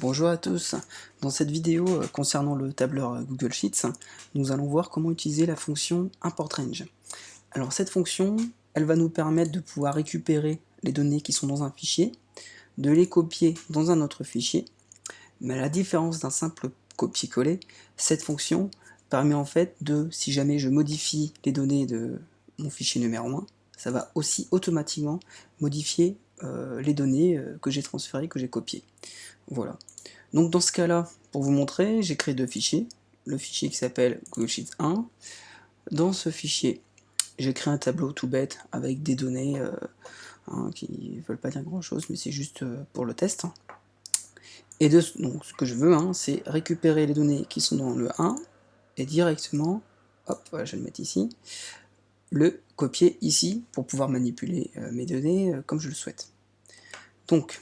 Bonjour à tous, dans cette vidéo concernant le tableur Google Sheets, nous allons voir comment utiliser la fonction ImportRange. Alors cette fonction, elle va nous permettre de pouvoir récupérer les données qui sont dans un fichier, de les copier dans un autre fichier, mais à la différence d'un simple copier-coller, cette fonction permet en fait de, si jamais je modifie les données de mon fichier numéro 1, ça va aussi automatiquement modifier les données que j'ai transférées, que j'ai copiées. Voilà. Donc dans ce cas-là, pour vous montrer, j'ai créé deux fichiers. Le fichier qui s'appelle Google Sheets 1. Dans ce fichier, j'ai créé un tableau tout bête avec des données qui ne veulent pas dire grand-chose, mais c'est juste pour le test. Et donc ce que je veux, c'est récupérer les données qui sont dans le 1 et directement, hop, voilà, je vais le mettre ici, le copier ici pour pouvoir manipuler mes données comme je le souhaite. Donc,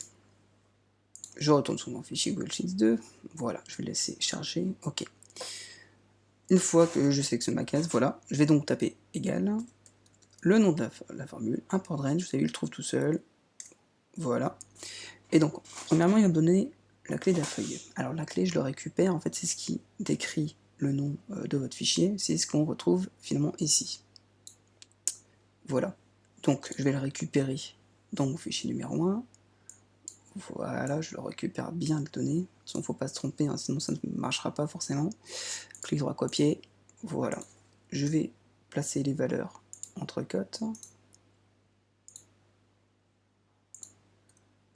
je retourne sur mon fichier Google Sheets 2, voilà, je vais le laisser charger, ok. Une fois que je sélectionne ma case, voilà, je vais donc taper égal, le nom de la formule, ImportRange, vous savez, il le trouve tout seul, voilà. Et donc, premièrement, il va me donner la clé de la feuille. Alors la clé, je le récupère, en fait, c'est ce qui décrit le nom de votre fichier, c'est ce qu'on retrouve finalement ici. Voilà, donc je vais le récupérer dans mon fichier numéro 1, voilà, je le récupère bien les données, de toute façon, il ne faut pas se tromper, sinon ça ne marchera pas forcément. Clic droit copier, voilà. Je vais placer les valeurs entre cotes.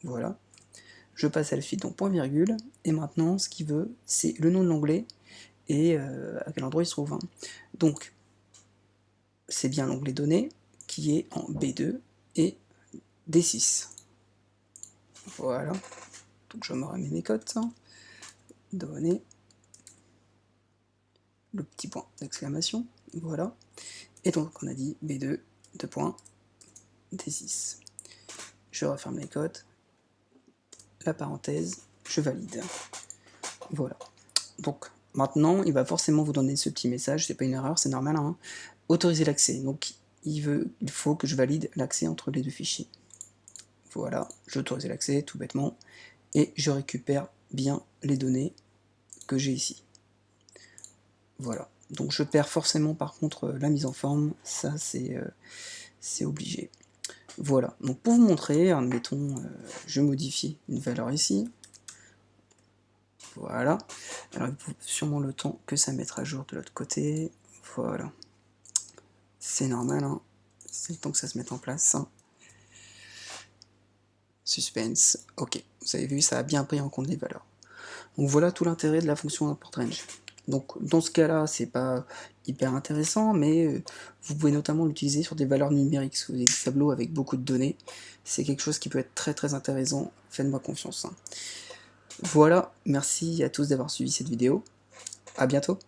Voilà. Je passe à la suite, donc point virgule, et maintenant ce qu'il veut, c'est le nom de l'onglet et à quel endroit il se trouve. Donc, c'est bien l'onglet données qui est en B2 et D6. Voilà. Donc je me remets mes cotes. Données. Le petit point d'exclamation. Voilà. Et donc on a dit B2, 2 points, D6. Je referme les cotes. La parenthèse, je valide. Voilà. Donc maintenant, il va forcément vous donner ce petit message, c'est pas une erreur, c'est normal, autoriser l'accès. Donc il faut que je valide l'accès entre les deux fichiers. Voilà, j'autorise l'accès tout bêtement, et je récupère bien les données que j'ai ici. Voilà. Donc je perds forcément par contre la mise en forme, ça c'est obligé. Voilà, donc pour vous montrer, admettons, je modifie une valeur ici. Voilà. Alors il faut sûrement le temps que ça mette à jour de l'autre côté. Voilà. C'est normal, c'est le temps que ça se mette en place. Suspense. Ok, vous avez vu, ça a bien pris en compte les valeurs. Donc voilà tout l'intérêt de la fonction ImportRange. Donc dans ce cas-là, c'est pas hyper intéressant, mais vous pouvez notamment l'utiliser sur des valeurs numériques. Si vous avez des tableaux avec beaucoup de données, c'est quelque chose qui peut être très très intéressant. Faites-moi confiance. Voilà, merci à tous d'avoir suivi cette vidéo. À bientôt.